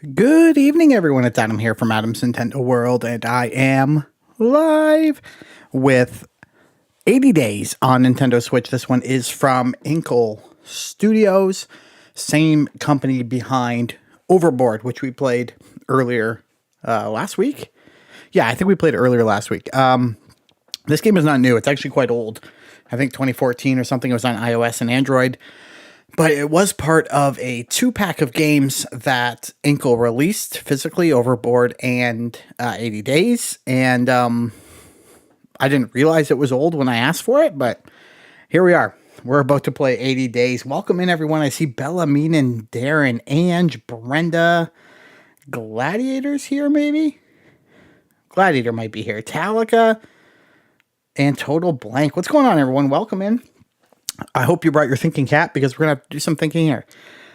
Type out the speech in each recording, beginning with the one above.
Good evening, everyone. It's Adam here from Adam's Nintendo World, and I am live with 80 Days on Nintendo Switch. This one is from Inkle Studios, same company behind Overboard, which we played earlier last week. Yeah, I think we played it earlier last week. This game is not new. It's actually quite old. I think 2014 or something. It was on iOS and Android. But it was part of a 2-pack of games that Inkle released physically, Overboard and 80 Days. And I didn't realize it was old when I asked for it, but here we are. We're about to play 80 Days. Welcome in, everyone. I see Bella, Meenan, Darren, Ange, Brenda, Gladiator's here, maybe? Gladiator might be here. Talica and Total Blank. What's going on, everyone? Welcome in. I hope you brought your thinking cap because we're going to have to do some thinking here.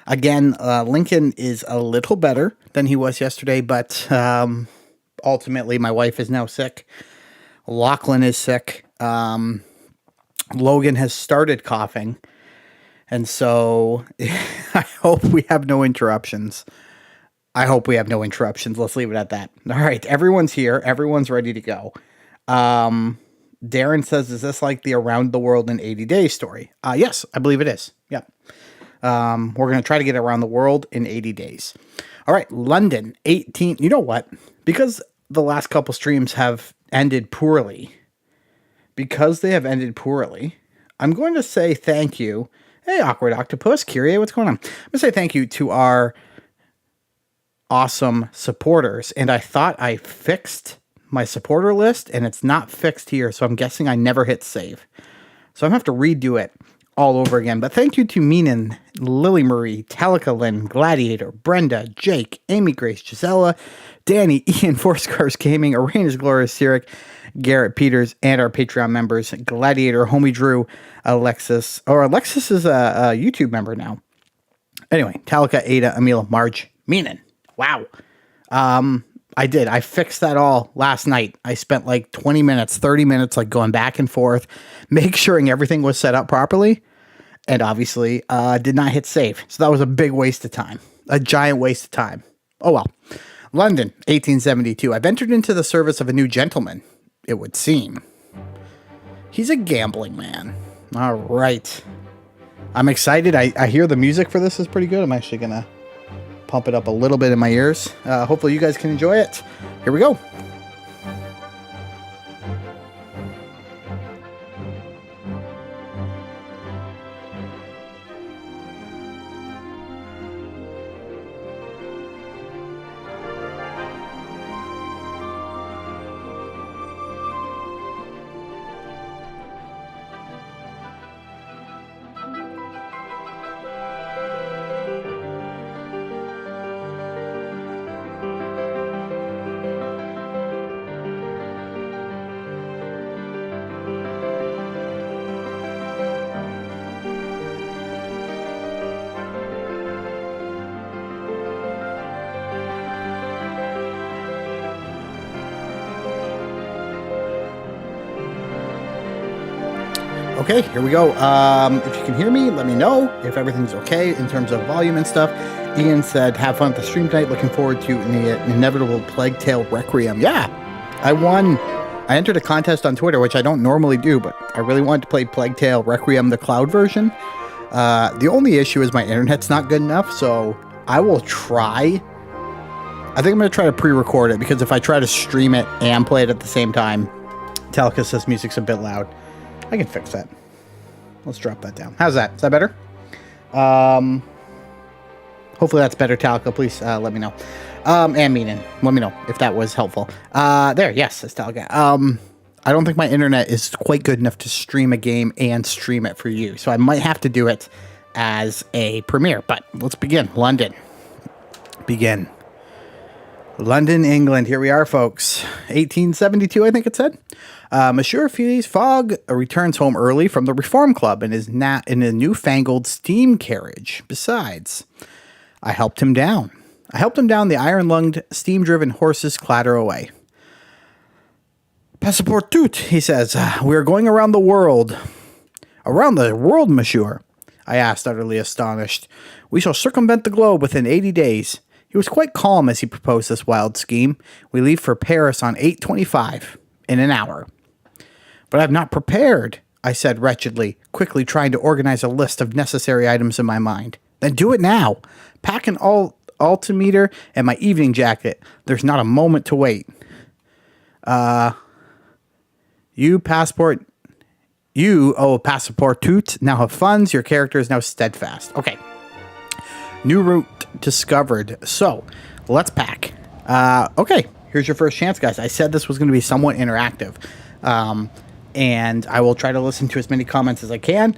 Again, Lincoln is a little better than he was yesterday, but ultimately my wife is now sick. Lachlan is sick. Logan has started coughing. And so I hope we have no interruptions. Let's leave it at that. All right, everyone's here. Everyone's ready to go. Darren says, is this like the Around the World in 80 Days story? Yes, I believe it is. Yeah. We're going to try to get around the world in 80 days. All right, London, 18. You know what? Because the last couple streams have ended poorly, I'm going to say thank you. Hey, Awkward Octopus, Kyrie, what's going on? I'm going to say thank you to our awesome supporters. And I thought I fixed my supporter list, and it's not fixed here, so I'm guessing I never hit save. So I'm going to have to redo it all over again. But thank you to Meenan, Lily Marie, Talica Lynn, Gladiator, Brenda, Jake, Amy Grace, Gisela, Danny, Ian, Four Scars Gaming, Arena's Glorious Cyric, Garrett Peters, and our Patreon members, Gladiator, Homie Drew, Alexis is a YouTube member now. Anyway, Talica, Ada, Amila, Marge, Meenan. Wow. I fixed that all last night. I spent like 20 minutes, 30 minutes, like going back and forth, make sure everything was set up properly. And obviously, did not hit save. So that was a big waste of time, a giant waste of time. Oh, well. London, 1872. I've entered into the service of a new gentleman, it would seem. He's a gambling man. All right. I'm excited. I hear the music for this is pretty good. I'm actually going to pump it up a little bit in my ears. Hopefully you guys can enjoy it. Here we go. Okay, here we go. If you can hear me, let me know if everything's okay in terms of volume and stuff. Ian said, have fun at the stream tonight. Looking forward to the inevitable Plague Tale Requiem. Yeah, I won. I entered a contest on Twitter, which I don't normally do, but I really wanted to play Plague Tale Requiem, the cloud version. The only issue is my internet's not good enough, so I will try. I think I'm going to try to pre-record it, because if I try to stream it and play it at the same time, Talica says music's a bit loud. I can fix that. Let's drop that down. How's that? Is that better? Hopefully that's better, Talica. Please let me know. And Meenan, let me know if that was helpful. There, yes, says Talica. I don't think my internet is quite good enough to stream a game and stream it for you. So I might have to do it as a premiere. But let's begin. London. Begin. London, England. Here we are, folks. 1872, I think it said. Monsieur Phileas Fogg returns home early from the Reform Club and is now in a newfangled steam carriage. Besides, I helped him down. The iron-lunged, steam-driven horses clatter away. Passeport tout, he says. We are going around the world. Around the world, monsieur? I asked, utterly astonished. We shall circumvent the globe within 80 days. He was quite calm as he proposed this wild scheme. We leave for Paris on 8:25 in an hour. But I've not prepared, I said wretchedly, quickly trying to organize a list of necessary items in my mind. Then do it now. Pack an altimeter and my evening jacket. There's not a moment to wait. You owe a passport tout. Now have funds. Your character is now steadfast. Okay. New route discovered. So, let's pack. Okay. Here's your first chance, guys. I said this was going to be somewhat interactive. And I will try to listen to as many comments as I can.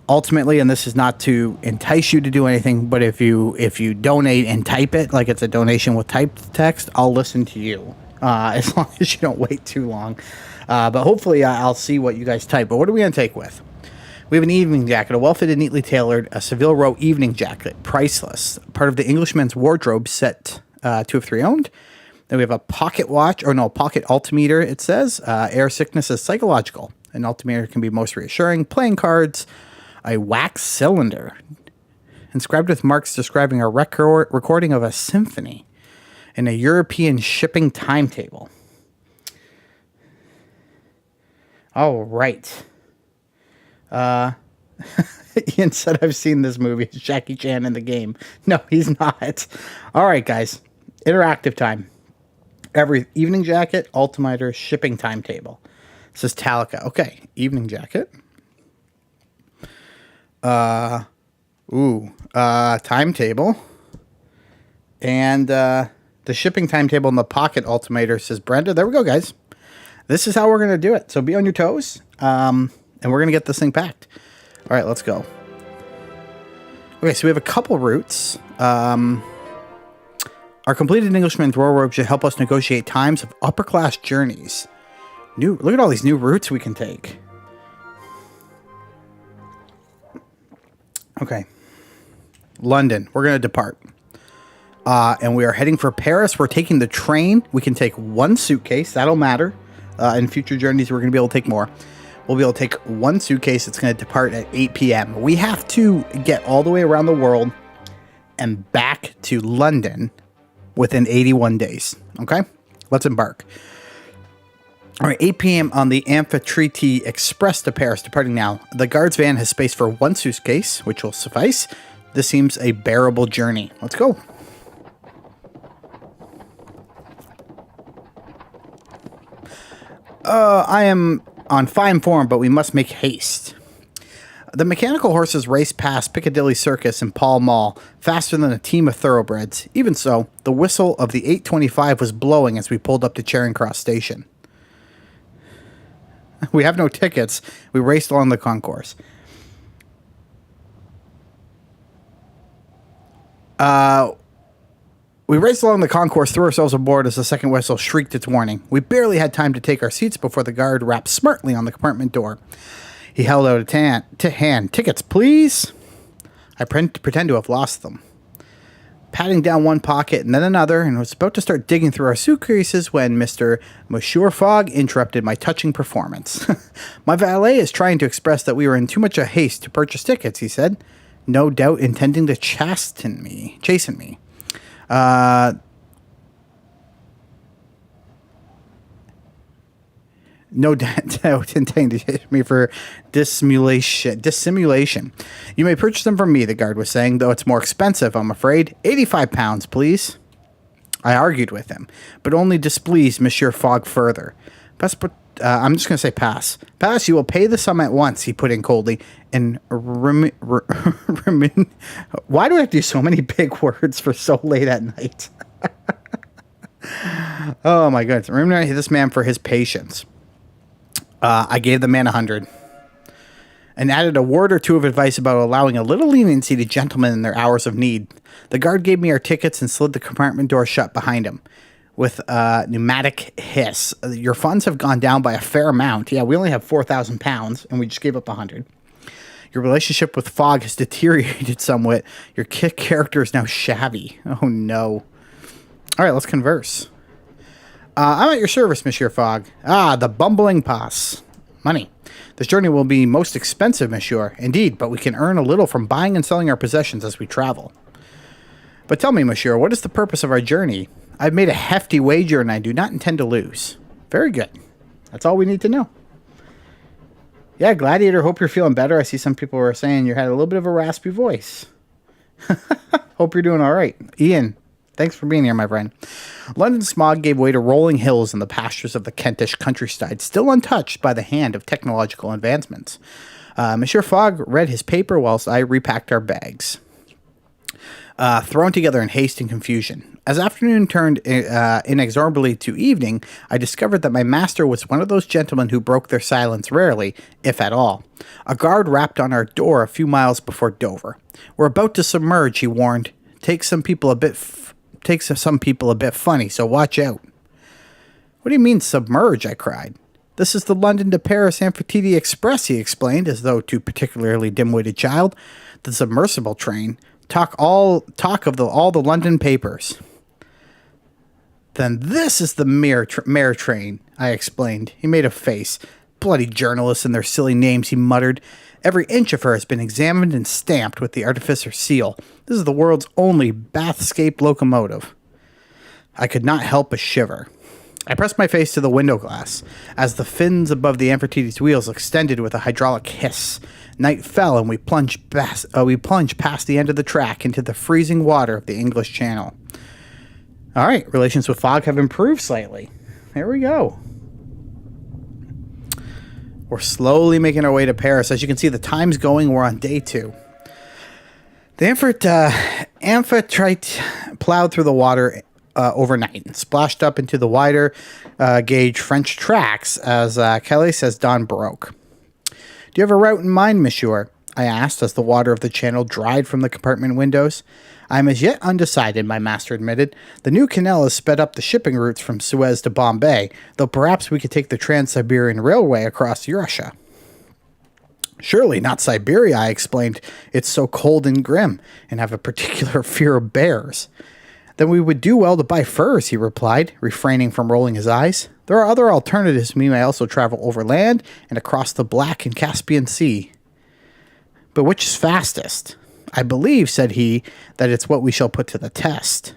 Ultimately, and this is not to entice you to do anything, but if you donate and type it, like it's a donation with typed text, I'll listen to you. As long as you don't wait too long. But hopefully I'll see what you guys type. But what are we going to take with? We have an evening jacket, a well-fitted, neatly tailored, a Seville Row evening jacket, priceless. Part of the Englishman's wardrobe set 2 of 3 owned. Then we have a pocket watch, or no, pocket altimeter, it says. Air sickness is psychological. An altimeter can be most reassuring. Playing cards, a wax cylinder, inscribed with marks describing a recording of a symphony, and a European shipping timetable. All right. Ian said, I've seen this movie. It's Jackie Chan in the game. No, he's not. All right, guys. Interactive time. Every evening jacket, altimeter, shipping timetable. This is Talica. Okay, evening jacket. Timetable. And the shipping timetable in the pocket altimeter, says Brenda. There we go, guys. This is how we're going to do it. So be on your toes. And we're going to get this thing packed. All right, let's go. Okay, so we have a couple routes. Our completed Englishman's wardrobe should help us negotiate times of upper-class journeys. Look at all these new routes we can take. Okay. London. We're going to depart. And we are heading for Paris. We're taking the train. We can take 1 suitcase. That'll matter. In future journeys, we're going to be able to take more. We'll be able to take 1 suitcase. It's going to depart at 8 p.m. We have to get all the way around the world and back to London within 81 days. Okay? Let's embark. All right, 8 p.m. on the Amphitrite Express to Paris, departing now. The guard's van has space for 1 suitcase, which will suffice. This seems a bearable journey. Let's go. I am on fine form, but we must make haste. The mechanical horses raced past Piccadilly Circus and Pall Mall faster than a team of thoroughbreds. Even so, the whistle of the 8:25 was blowing as we pulled up to Charing Cross Station. We have no tickets. We raced along the concourse. We raced along the concourse, threw ourselves aboard as the second whistle shrieked its warning. We barely had time to take our seats before the guard rapped smartly on the compartment door. He held out a hand. Tickets, please. I pretend to have lost them. Patting down one pocket and then another, and was about to start digging through our suitcases when Monsieur Fogg interrupted my touching performance. My valet is trying to express that we were in too much a haste to purchase tickets, he said, no doubt intending to chasten me. No doubt intending to hit me for dissimulation. You may purchase them from me, the guard was saying, though it's more expensive, I'm afraid. £85, please. I argued with him, but only displeased Monsieur Fogg further. I'm just going to say pass. Pass, you will pay the sum at once, he put in coldly. And why do I have to do so many big words for so late at night? Oh, my goodness. Remember this man for his patience. I gave the man 100 and added a word or two of advice about allowing a little leniency to gentlemen in their hours of need. The guard gave me our tickets and slid the compartment door shut behind him with a pneumatic hiss. Your funds have gone down by a fair amount. Yeah, we only have £4,000 and we just gave up 100. Your relationship with Fogg has deteriorated somewhat. Your character is now shabby. Oh, no. All right, let's converse. I'm at your service, Monsieur Fogg. The bumbling pass. Money. This journey will be most expensive, monsieur. Indeed, but we can earn a little from buying and selling our possessions as we travel. But tell me, monsieur, what is the purpose of our journey? I've made a hefty wager and I do not intend to lose. Very good. That's all we need to know. Yeah, Gladiator, hope you're feeling better. I see some people were saying you had a little bit of a raspy voice. Hope you're doing all right. Ian, thanks for being here, my friend. London smog gave way to rolling hills and the pastures of the Kentish countryside, still untouched by the hand of technological advancements. Monsieur Fogg read his paper whilst I repacked our bags, thrown together in haste and confusion. As afternoon turned inexorably to evening, I discovered that my master was one of those gentlemen who broke their silence rarely, if at all. A guard rapped on our door a few miles before Dover. "We're about to submerge," he warned. Takes some people a bit funny, so watch out." "What do you mean submerge?" I cried. "This is the London to Paris Amphitede Express," he explained, as though to a particularly dim-witted child. "The submersible train. Talk of all the London papers." "Then this is the mare train," I explained. He made a face. "Bloody journalists and their silly names," he muttered. "Every inch of her has been examined and stamped with the artificer's seal. This is the world's only bathscape locomotive." I could not help but shiver. I pressed my face to the window glass as the fins above the Amphitheater's wheels extended with a hydraulic hiss. Night fell and we plunged past the end of the track into the freezing water of the English Channel. All right, relations with Fogg have improved slightly. There we go. We're slowly making our way to Paris. As you can see, the time's going. We're on day 2. The Amphitrite plowed through the water overnight and splashed up into the wider gauge French tracks as Calais says dawn broke. "Do you have a route in mind, monsieur?" I asked as the water of the channel dried from the compartment windows. "I am as yet undecided," my master admitted. "The new canal has sped up the shipping routes from Suez to Bombay, though perhaps we could take the Trans-Siberian Railway across Russia." "Surely not Siberia," I explained. "It's so cold and grim, and have a particular fear of bears." "Then we would do well to buy furs," he replied, refraining from rolling his eyes. "There are other alternatives. We may also travel overland and across the Black and Caspian Sea." "But which is fastest?" "I believe," said he, "that it's what we shall put to the test."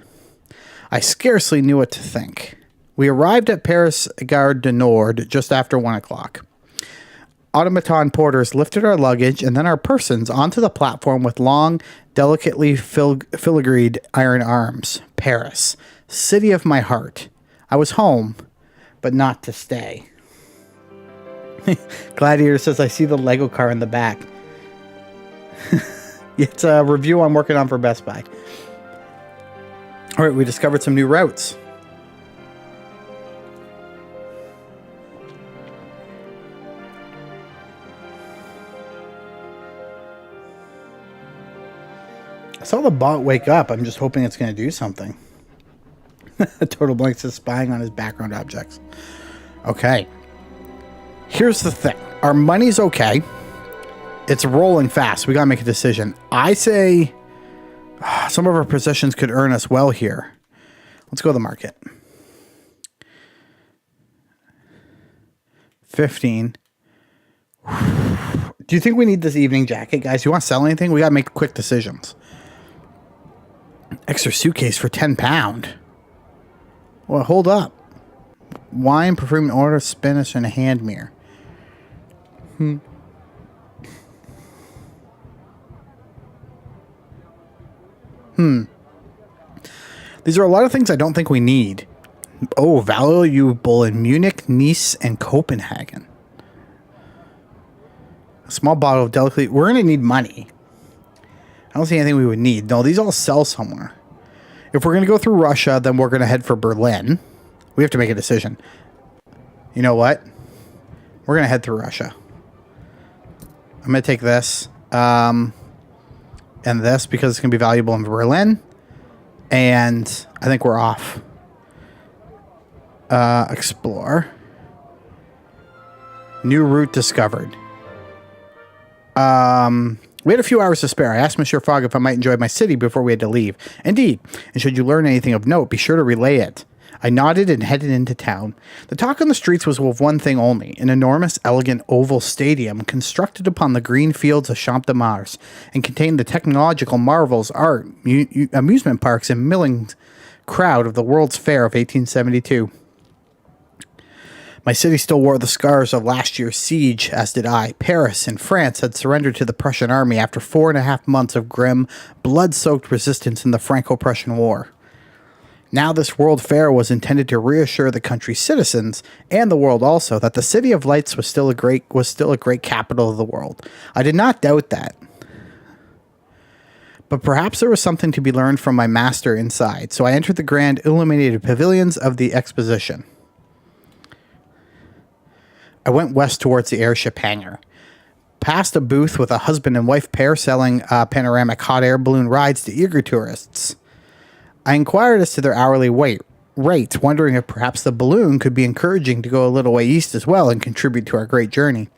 I scarcely knew what to think. We arrived at Paris Gare du Nord just after 1 o'clock. Automaton porters lifted our luggage and then our persons onto the platform with long, delicately filigreed iron arms. Paris, city of my heart. I was home, but not to stay. Gladiator says, "I see the Lego car in the back." It's a review I'm working on for Best Buy. All right, we discovered some new routes. I saw the bot wake up. I'm just hoping it's going to do something. Total Blank says spying on his background objects. Okay. Here's the thing. Our money's okay. It's rolling fast. We got to make a decision. I say some of our possessions could earn us well here. Let's go to the market. 15. Do you think we need this evening jacket, guys? You want to sell anything? We got to make quick decisions. Extra suitcase for £10. Well, hold up. Wine, perfume, order, Spanish, and a hand mirror. These are a lot of things I don't think we need. Oh, valuable in Munich, Nice, and Copenhagen. A small bottle of delicately... We're going to need money. I don't see anything we would need. No, these all sell somewhere. If we're going to go through Russia, then we're going to head for Berlin. We have to make a decision. You know what? We're going to head through Russia. I'm going to take this. And this because it's going to be valuable in Berlin. And I think we're off. Explore. New route discovered. We had a few hours to spare. I asked Monsieur Fogg if I might enjoy my city before we had to leave. Indeed, and should you learn anything of note, be sure to relay it. I nodded and headed into town. The talk on the streets was of one thing only, an enormous, elegant oval stadium constructed upon the green fields of Champ de Mars and contained the technological marvels, art, amusement parks, and milling crowd of the World's Fair of 1872. My city still wore the scars of last year's siege, as did I. Paris and France had surrendered to the Prussian army after 4.5 months of grim, blood-soaked resistance in the Franco-Prussian War. Now this World Fair was intended to reassure the country's citizens, and the world also, that the City of Lights was still a great capital of the world. I did not doubt that. But perhaps there was something to be learned from my master inside, so I entered the grand illuminated pavilions of the exposition. I went west towards the airship hangar, past a booth with a husband and wife pair selling panoramic hot air balloon rides to eager tourists. I inquired as to their hourly rates, wondering if perhaps the balloon could be encouraging to go a little way east as well and contribute to our great journey.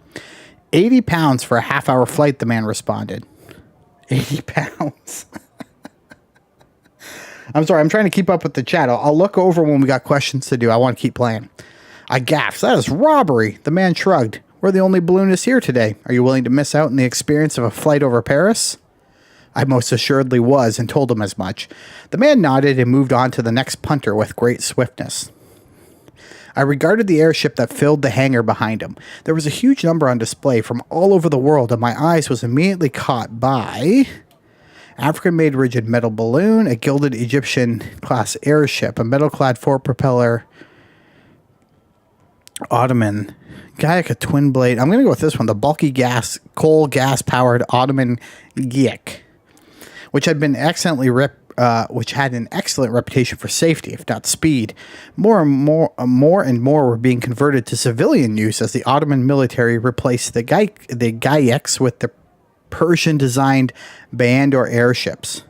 £80 for a half-hour flight, the man responded. £80. I'm sorry, I'm trying to keep up with the chat. I'll look over when we got questions to do. I want to keep playing. I gasped. That is robbery. The man shrugged. We're the only balloonists here today. Are you willing to miss out on the experience of a flight over Paris? I most assuredly was, and told him as much. The man nodded and moved on to the next punter with great swiftness. I regarded the airship that filled the hangar behind him. There was a huge number on display from all over the world, and my eyes was immediately caught by African-made rigid metal balloon, a gilded Egyptian-class airship, a metal-clad four-propeller Ottoman Gaiac twin blade. I'm going to go with this one, the bulky coal gas-powered Ottoman Gaiac, which had an excellent reputation for safety, if not speed. More and more were being converted to civilian use as the Ottoman military replaced the Gaiacs with the Persian-designed Bayandor airships.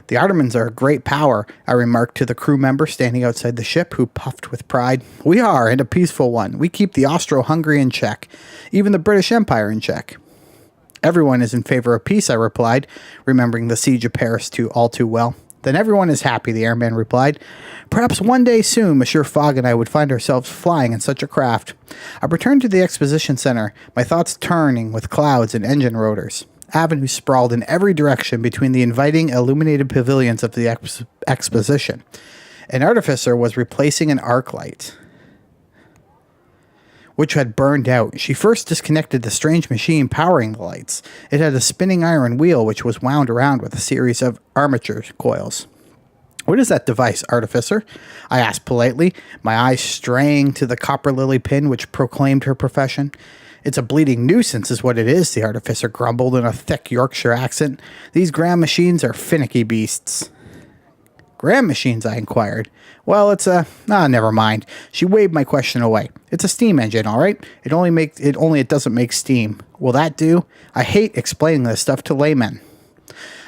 The Ottomans are a great power, I remarked to the crew member standing outside the ship, who puffed with pride. We are, and a peaceful one. We keep the Austro-Hungary in check, even the British Empire in check. Everyone is in favor of peace, I replied, remembering the siege of Paris all too well. Then everyone is happy, the airman replied. Perhaps one day soon, Monsieur Fogg and I would find ourselves flying in such a craft. I returned to the exposition center, my thoughts turning with clouds and engine rotors. Avenues sprawled in every direction between the inviting, illuminated pavilions of the exposition. An artificer was replacing an arc light, which had burned out. She first disconnected the strange machine powering the lights. It had a spinning iron wheel which was wound around with a series of armature coils. What is that device, artificer? I asked politely, my eyes straying to the copper lily pin which proclaimed her profession. It's a bleeding nuisance is what it is, the artificer grumbled in a thick Yorkshire accent. These Graham machines are finicky beasts. Graham machines, I inquired. Well, it's never mind. She waved my question away. It's a steam engine, all right? It doesn't make steam. Will that do? I hate explaining this stuff to laymen.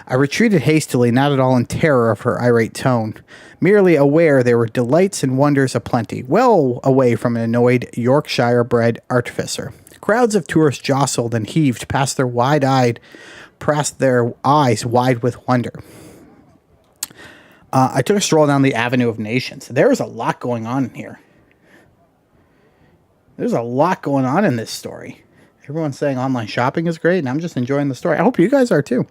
I retreated hastily, not at all in terror of her irate tone, merely aware there were delights and wonders aplenty, well away from an annoyed Yorkshire-bred artificer. Crowds of tourists jostled and heaved past their eyes wide with wonder. I took a stroll down the Avenue of Nations. There is a lot going on in here. There's a lot going on in this story. Everyone's saying online shopping is great, and I'm just enjoying the story. I hope you guys are too.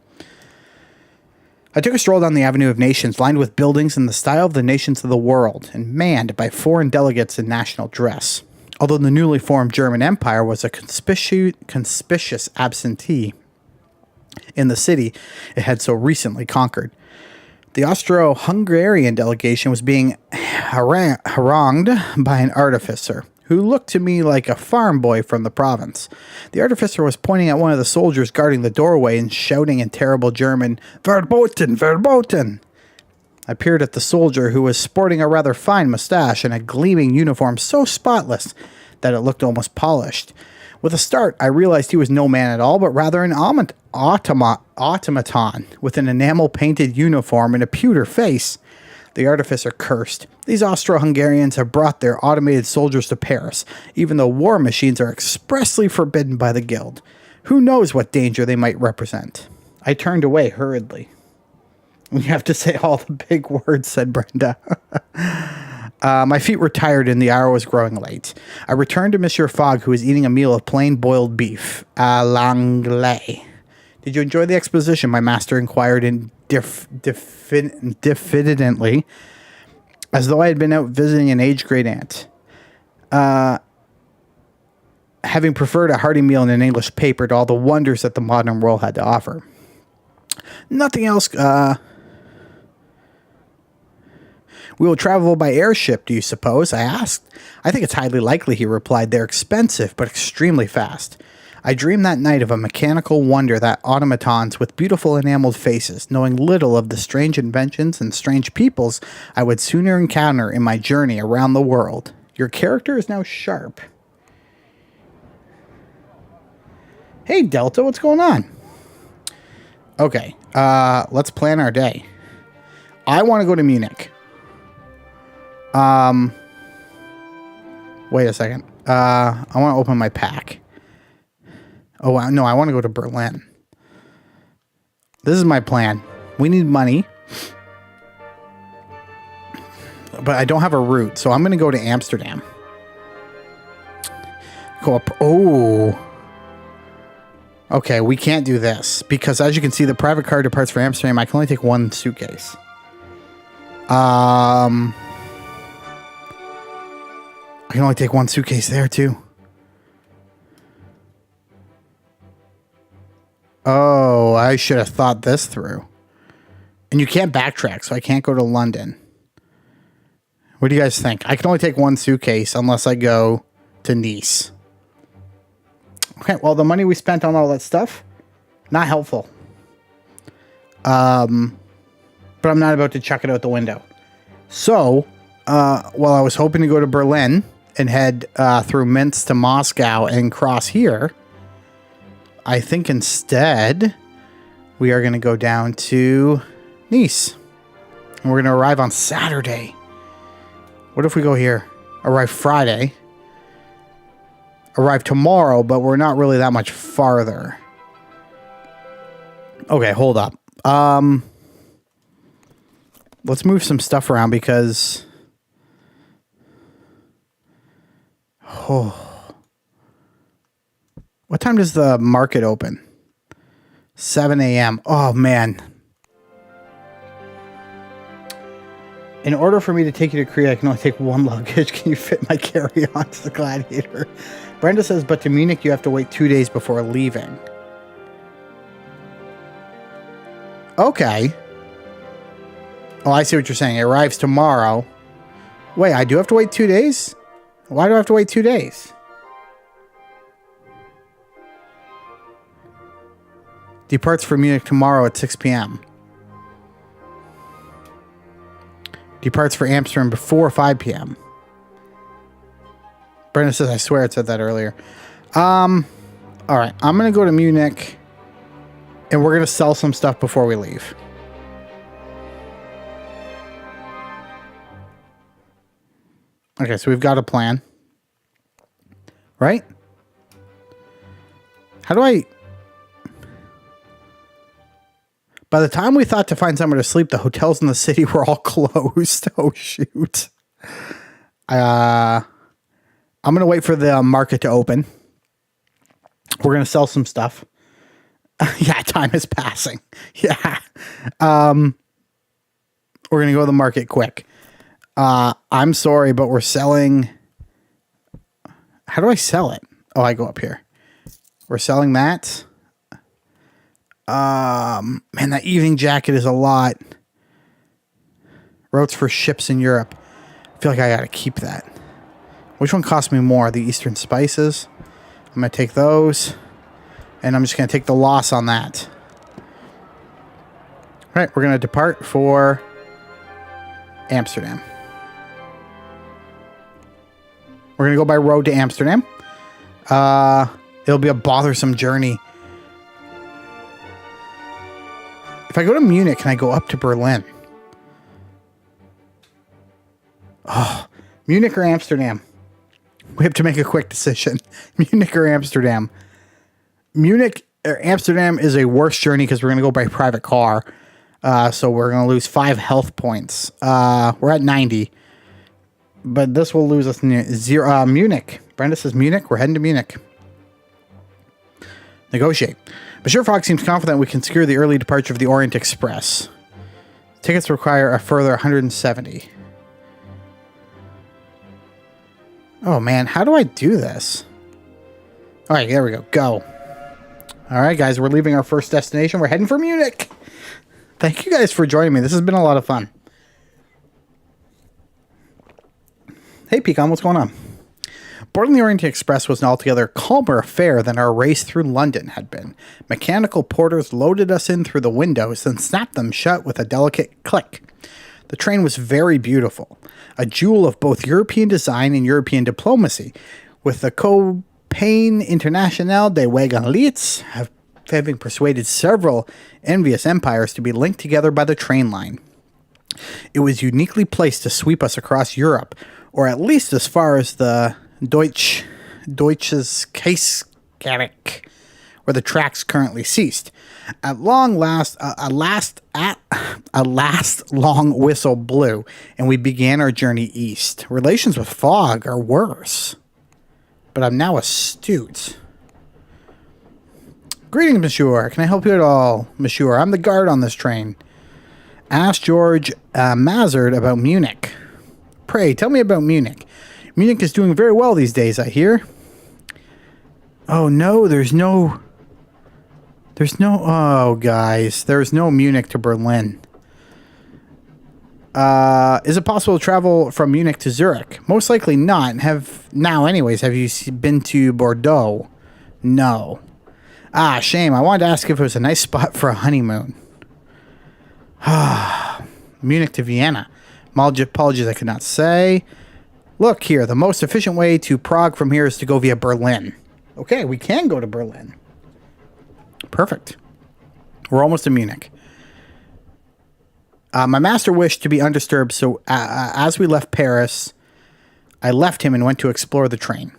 I took a stroll down the Avenue of Nations, lined with buildings in the style of the nations of the world, and manned by foreign delegates in national dress. Although the newly formed German Empire was a conspicuous absentee in the city it had so recently conquered. The Austro-Hungarian delegation was being harangued by an artificer, who looked to me like a farm boy from the province. The artificer was pointing at one of the soldiers guarding the doorway and shouting in terrible German, "Verboten, verboten!" I peered at the soldier, who was sporting a rather fine mustache and a gleaming uniform so spotless that it looked almost polished. With a start, I realized he was no man at all, but rather an automaton with an enamel-painted uniform and a pewter face. The artificer cursed. These Austro-Hungarians have brought their automated soldiers to Paris, even though war machines are expressly forbidden by the Guild. Who knows what danger they might represent? I turned away hurriedly. "We have to say all the big words," said Brenda. My feet were tired and the hour was growing late. I returned to Monsieur Fogg, who was eating a meal of plain boiled beef, à l'anglais. Did you enjoy the exposition? My master inquired diffidently, as though I had been out visiting an aged great aunt. Having preferred a hearty meal in an English paper to all the wonders that the modern world had to offer. Nothing else. We will travel by airship, do you suppose? I asked. I think it's highly likely, he replied. They're expensive, but extremely fast. I dreamed that night of a mechanical wonder that automatons with beautiful enameled faces, knowing little of the strange inventions and strange peoples I would sooner encounter in my journey around the world. Your character is now sharp. Hey, Delta, what's going on? Okay, let's plan our day. I want to go to Munich. Wait a second. I want to open my pack. Oh, no, I want to go to Berlin. This is my plan. We need money. But I don't have a route, so I'm going to go to Amsterdam. Go up. Oh. Okay, we can't do this. Because as you can see, the private car departs for Amsterdam. I can only take one suitcase. I can only take one suitcase there, too. Oh, I should have thought this through. And you can't backtrack, so I can't go to London. What do you guys think? I can only take one suitcase unless I go to Nice. Okay, well, the money we spent on all that stuff, not helpful. But I'm not about to chuck it out the window. So, while I was hoping to go to Berlin and head through Minsk to Moscow and cross here, I think instead we are going to go down to Nice. And we're going to arrive on Saturday. What if we go here? Arrive Friday. Arrive tomorrow, but we're not really that much farther. Okay, hold up. Let's move some stuff around because... Oh. What time does the market open? 7 a.m. Oh, man. In order for me to take you to Korea, I can only take one luggage. Can you fit my carry-on to the Gladiator? Brenda says, but to Munich, you have to wait 2 days before leaving. Okay. Oh, I see what you're saying. It arrives tomorrow. Wait, I do have to wait 2 days? Why do I have to wait 2 days? Departs for Munich tomorrow at 6 p.m. Departs for Amsterdam before 5 p.m. Brenda says, I swear it said that earlier. All right, I'm going to go to Munich, and we're going to sell some stuff before we leave. Okay, so we've got a plan. Right? How do I... By the time we thought to find somewhere to sleep, the hotels in the city were all closed. Oh, shoot. I'm going to wait for the market to open. We're going to sell some stuff. Yeah, time is passing. Yeah. We're going to go to the market quick. I'm sorry, but we're selling... How do I sell it? Oh, I go up here. We're selling that. Man, that evening jacket is a lot. Routes for ships in Europe. I feel like I gotta keep that. Which one costs me more? The Eastern Spices. I'm gonna take those. And I'm just gonna take the loss on that. Alright, we're gonna depart for Amsterdam. We're gonna go by road to Amsterdam. It'll be a bothersome journey. If I go to Munich, can I go up to Berlin? Oh, Munich or Amsterdam? We have to make a quick decision. Munich or Amsterdam? Munich or Amsterdam is a worse journey because we're going to go by private car. So we're going to lose 5 health points. We're at 90. But this will lose us near zero. Munich. Brenda says Munich. We're heading to Munich. Negotiate. Monsieur Fogg seems confident we can secure the early departure of the Orient Express. Tickets require a further 170. Oh, man. How do I do this? All right, there we go. Go. All right, guys. We're leaving our first destination. We're heading for Munich. Thank you guys for joining me. This has been a lot of fun. Hey, Pecan. What's going on? Boarding the Orient Express was an altogether calmer affair than our race through London had been. Mechanical porters loaded us in through the windows, then snapped them shut with a delicate click. The train was very beautiful, a jewel of both European design and European diplomacy, with the Compagnie Internationale des Wagons having persuaded several envious empires to be linked together by the train line. It was uniquely placed to sweep us across Europe, or at least as far as the Deutsches Kaisgarrick, where the tracks currently ceased. At long last, a last long whistle blew, and we began our journey east. Relations with Fogg are worse, but I'm now astute. Greetings, Monsieur. Can I help you at all, Monsieur? I'm the guard on this train. Ask George Mazard about Munich. Pray, tell me about Munich. Munich is doing very well these days, I hear. Oh, no, there's no, oh, guys, there's no Munich to Berlin. Is it possible to travel from Munich to Zurich? Most likely not. Have you been to Bordeaux? No. Ah, shame. I wanted to ask if it was a nice spot for a honeymoon. Munich to Vienna. Apologies I could not say. Look here, the most efficient way to Prague from here is to go via Berlin. Okay, we can go to Berlin. Perfect. We're almost in Munich. My master wished to be undisturbed, so as we left Paris, I left him and went to explore the train.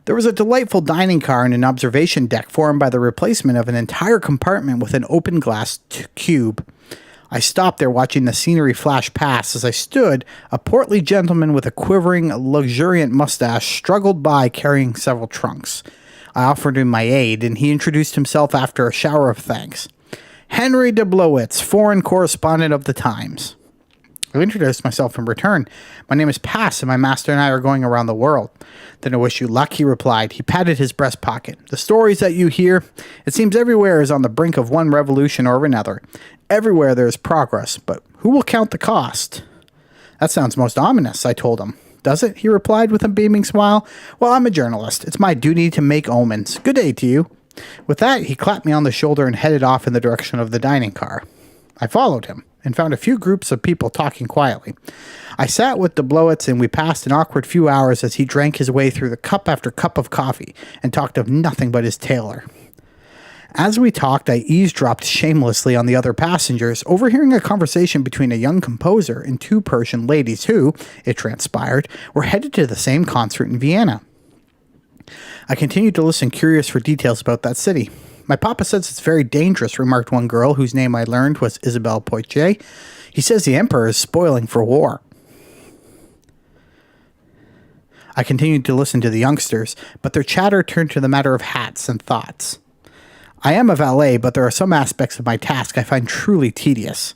There was a delightful dining car and an observation deck formed by the replacement of an entire compartment with an open glass cube. I stopped there watching the scenery flash past. As I stood, a portly gentleman with a quivering, luxuriant mustache struggled by carrying several trunks. I offered him my aid, and he introduced himself after a shower of thanks. Henry de Blowitz, foreign correspondent of the Times. I introduced myself in return. My name is Pass, and my master and I are going around the world. Then I wish you luck, he replied. He patted his breast pocket. The stories that you hear, it seems everywhere is on the brink of one revolution or another. Everywhere there is progress, but who will count the cost? That sounds most ominous, I told him. Does it? He replied with a beaming smile. Well, I'm a journalist. It's my duty to make omens. Good day to you. With that, he clapped me on the shoulder and headed off in the direction of the dining car. I followed him and found a few groups of people talking quietly. I sat with de Blowitz, and we passed an awkward few hours as he drank his way through the cup after cup of coffee and talked of nothing but his tailor. As we talked, I eavesdropped shamelessly on the other passengers, overhearing a conversation between a young composer and two Persian ladies who, it transpired, were headed to the same concert in Vienna. I continued to listen, curious for details about that city. My papa says it's very dangerous, remarked one girl whose name I learned was Isabelle Poitiers. He says the emperor is spoiling for war. I continued to listen to the youngsters, but their chatter turned to the matter of hats and thoughts. I am a valet, but there are some aspects of my task I find truly tedious.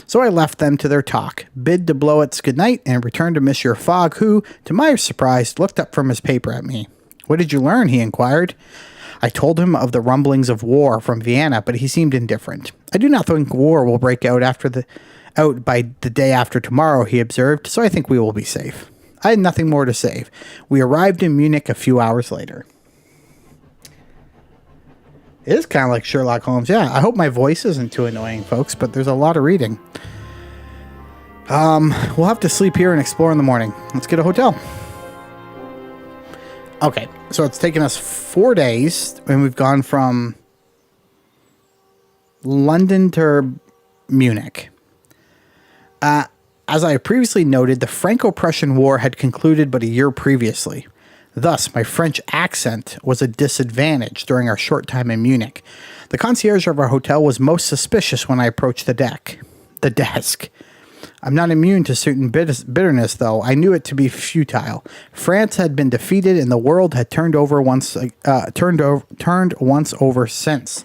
So I left them to their talk, bid de Blowitz good night, and returned to Monsieur Fogg, who, to my surprise, looked up from his paper at me. What did you learn? He inquired. I told him of the rumblings of war from Vienna, but he seemed indifferent. I do not think war will break out by the day after tomorrow, he observed, so I think we will be safe. I had nothing more to say. We arrived in Munich a few hours later. It is kind of like Sherlock Holmes. Yeah, I hope my voice isn't too annoying, folks, but there's a lot of reading. We'll have to sleep here and explore in the morning. Let's get a hotel. Okay, so it's taken us 4 days, and we've gone from London to Munich. As I previously noted, the Franco-Prussian War had concluded but a year previously. Thus, my French accent was a disadvantage during our short time in Munich. The concierge of our hotel was most suspicious when I approached the desk. I'm not immune to certain bitterness, though. I knew it to be futile. France had been defeated, and the world had turned once over since.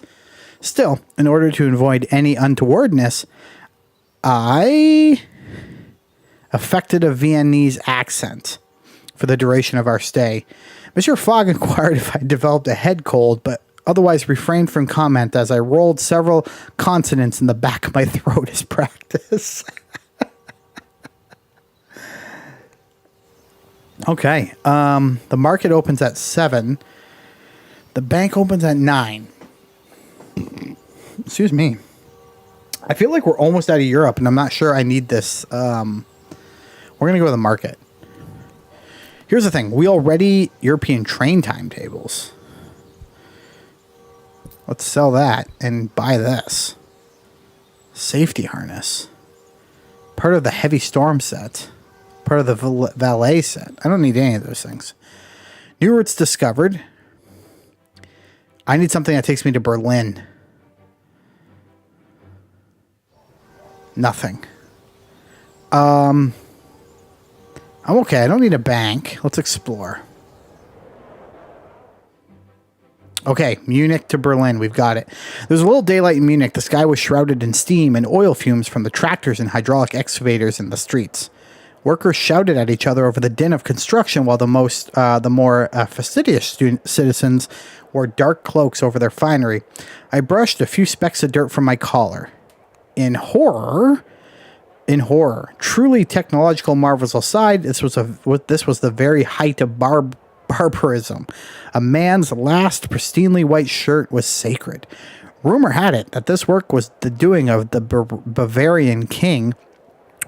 Still, in order to avoid any untowardness, I affected a Viennese accent for the duration of our stay. Monsieur Fogg inquired if I developed a head cold, but otherwise refrained from comment as I rolled several consonants in the back of my throat as practice. Okay. The market opens at 7. The bank opens at 9. Excuse me. I feel like we're almost out of Europe, and I'm not sure I need this. We're going to go to the market. Here's the thing. We already European train timetables. Let's sell that and buy this. Safety harness. Part of the heavy storm set. Part of the valet set. I don't need any of those things. New routes discovered. I need something that takes me to Berlin. Nothing. I'm okay. I don't need a bank. Let's explore. Okay, Munich to Berlin. We've got it. There was a little daylight in Munich. The sky was shrouded in steam and oil fumes from the tractors and hydraulic excavators in the streets. Workers shouted at each other over the din of construction, while the more fastidious citizens wore dark cloaks over their finery. I brushed a few specks of dirt from my collar. In horror, truly technological marvels aside, this was the very height of barbarism. A man's last pristinely white shirt was sacred. Rumor had it that this work was the doing of the Bavarian king,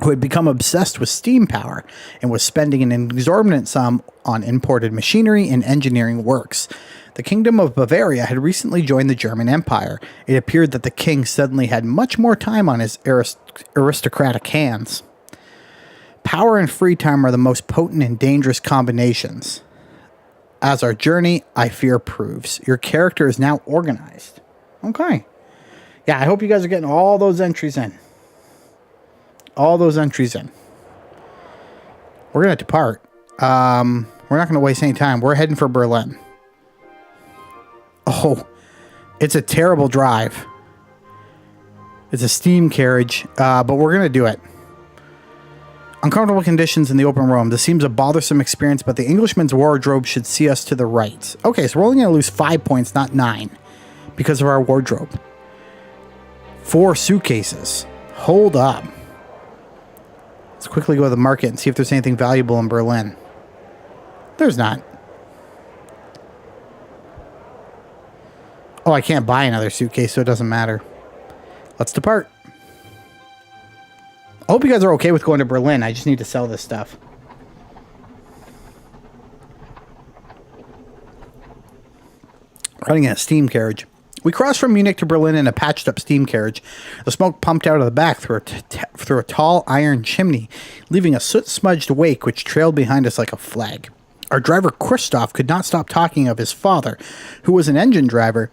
who had become obsessed with steam power and was spending an exorbitant sum on imported machinery and engineering works. The Kingdom of Bavaria had recently joined the German Empire. It appeared that the king suddenly had much more time on his aristocratic hands. Power and free time are the most potent and dangerous combinations. As our journey, I fear, proves. Your character is now organized. Okay. Yeah, I hope you guys are getting all those entries in. All those entries in. We're going to depart. We're not going to waste any time. We're heading for Berlin. Oh, it's a terrible drive. It's a steam carriage, but we're going to do it. Uncomfortable conditions in the open room. This seems a bothersome experience, but the Englishman's wardrobe should see us to the right. Okay, so we're only going to lose 5 points, not 9, because of our wardrobe. 4 suitcases. Hold up. Let's quickly go to the market and see if there's anything valuable in Berlin. There's not. Oh, I can't buy another suitcase, so it doesn't matter. Let's depart. I hope you guys are okay with going to Berlin. I just need to sell this stuff. Running in a steam carriage. We crossed from Munich to Berlin in a patched-up steam carriage. The smoke pumped out of the back through a tall iron chimney, leaving a soot-smudged wake which trailed behind us like a flag. Our driver, Christoph, could not stop talking of his father, who was an engine driver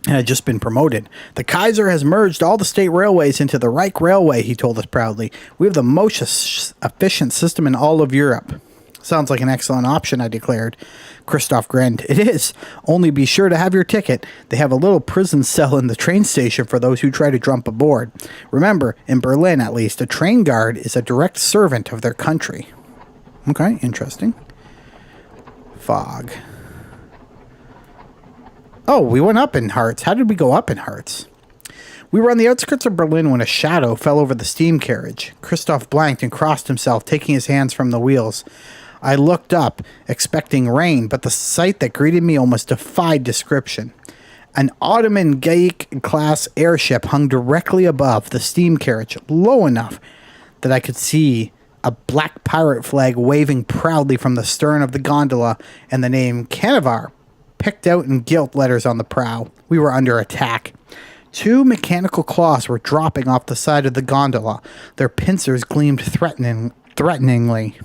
and had just been promoted. The Kaiser has merged all the state railways into the Reich Railway, he told us proudly. We have the most efficient system in all of Europe. Sounds like an excellent option, I declared. Christoph grinned. It is. Only be sure to have your ticket. They have a little prison cell in the train station for those who try to jump aboard. Remember, in Berlin at least, a train guard is a direct servant of their country. Okay, interesting. Fog. Oh, we went up in hearts. How did we go up in hearts? We were on the outskirts of Berlin when a shadow fell over the steam carriage. Christoph blanked and crossed himself, taking his hands from the wheels. I looked up, expecting rain, but the sight that greeted me almost defied description. An Ottoman Gaik-class airship hung directly above the steam carriage, low enough that I could see a black pirate flag waving proudly from the stern of the gondola and the name Canavar picked out in gilt letters on the prow. We were under attack. 2 mechanical claws were dropping off the side of the gondola. Their pincers gleamed threateningly.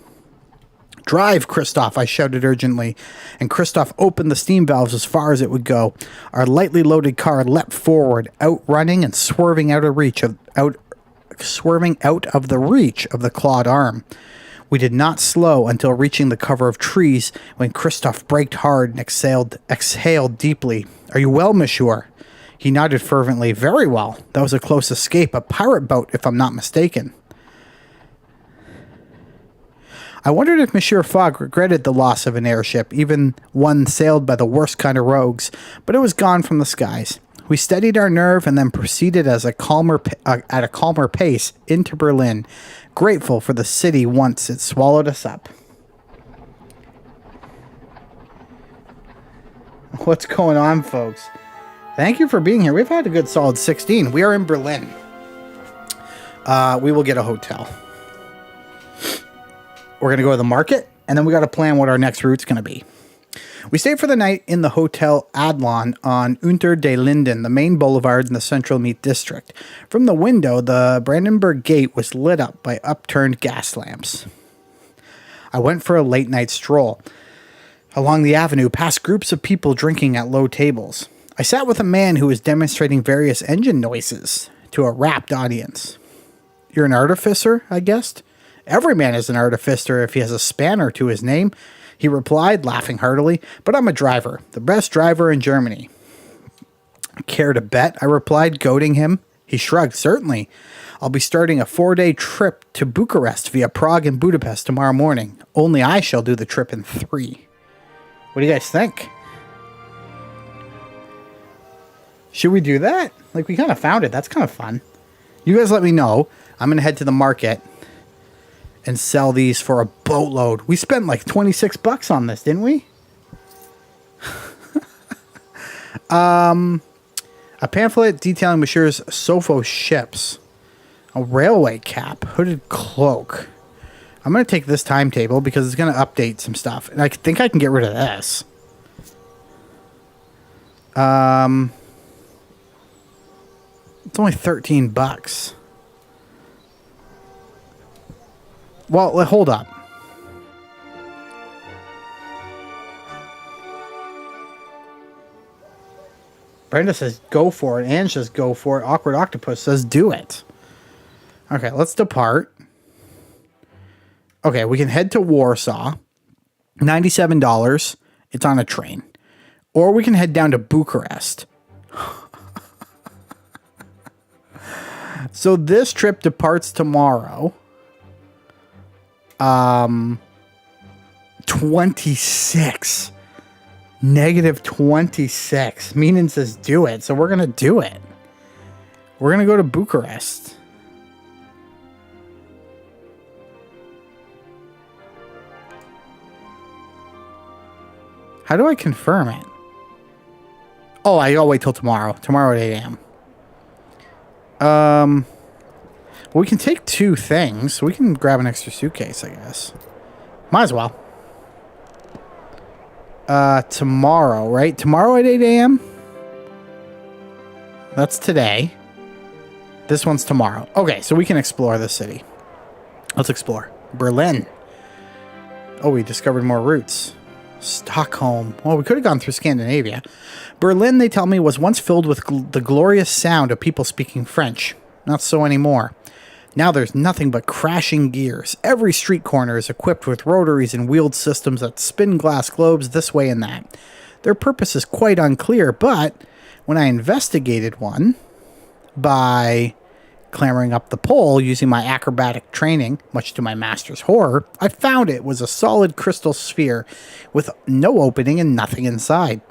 Drive, Christoph, I shouted urgently, and Christoph opened the steam valves as far as it would go. Our lightly loaded car leapt forward, outrunning and swerving out swerving out of the reach of the clawed arm. We did not slow until reaching the cover of trees when Christoph braked hard and exhaled deeply. "Are you well, monsieur?" He nodded fervently. "Very well. That was a close escape. A pirate boat, if I'm not mistaken." I wondered if Monsieur Fogg regretted the loss of an airship, even one sailed by the worst kind of rogues, but it was gone from the skies. We steadied our nerve and then proceeded at a calmer pace into Berlin, grateful for the city once it swallowed us up. What's going on, folks? Thank you for being here. We've had a good solid 16. We are in Berlin. We will get a hotel. We're going to go to the market, and then we got to plan what our next route's going to be. We stayed for the night in the Hotel Adlon on Unter den Linden, the main boulevard in the central meat district. From the window, the Brandenburg Gate was lit up by upturned gas lamps. I went for a late-night stroll along the avenue, past groups of people drinking at low tables. I sat with a man who was demonstrating various engine noises to a rapt audience. "You're an artificer?" I guessed. "Every man is an artificer if he has a spanner to his name," he replied, laughing heartily. "But I'm a driver, the best driver in Germany." "Care to bet?" I replied, goading him. He shrugged. "Certainly. I'll be starting a 4-day trip to Bucharest via Prague and Budapest tomorrow morning. Only I shall do the trip in 3. What do you guys think? Should we do that? Like, we kind of found it. That's kind of fun. You guys let me know. I'm going to head to the market and sell these for a boatload. We spent like $26 on this, didn't we? A pamphlet detailing Monsieur's Sofo ships. A railway cap. Hooded cloak. I'm going to take this timetable because it's going to update some stuff. And I think I can get rid of this. It's only $13. Well, hold up. Brenda says, go for it. Anne says, go for it. Awkward Octopus says, do it. Okay, let's depart. Okay, we can head to Warsaw. $97. It's on a train. Or we can head down to Bucharest. So this trip departs tomorrow. 26. Negative 26. Meenan says do it. So we're going to do it. We're going to go to Bucharest. How do I confirm it? Oh, I'll wait till tomorrow. Tomorrow at 8 a.m. We can take 2 things. We can grab an extra suitcase, I guess. Might as well. Tomorrow, right? Tomorrow at 8 a.m.? That's today. This one's tomorrow. Okay, so we can explore the city. Let's explore. Berlin. Oh, we discovered more routes. Stockholm. Well, we could have gone through Scandinavia. Berlin, they tell me, was once filled with the glorious sound of people speaking French. Not so anymore. Now there's nothing but crashing gears. Every street corner is equipped with rotaries and wheeled systems that spin glass globes this way and that. Their purpose is quite unclear, but when I investigated one by clambering up the pole using my acrobatic training, much to my master's horror, I found it was a solid crystal sphere with no opening and nothing inside.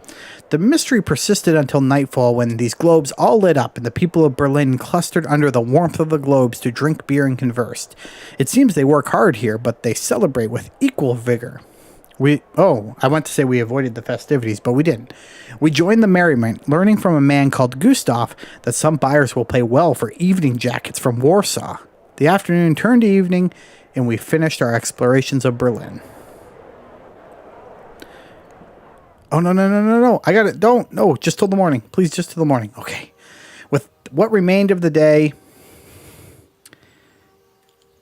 The mystery persisted until nightfall when these globes all lit up and the people of Berlin clustered under the warmth of the globes to drink beer and converse. It seems they work hard here, but they celebrate with equal vigor. I went to say we avoided the festivities, but we didn't. We joined the merriment, learning from a man called Gustav that some buyers will pay well for evening jackets from Warsaw. The afternoon turned to evening, and we finished our explorations of Berlin. Oh, no. I got it. No, just till the morning. Please, just till the morning. Okay. With what remained of the day,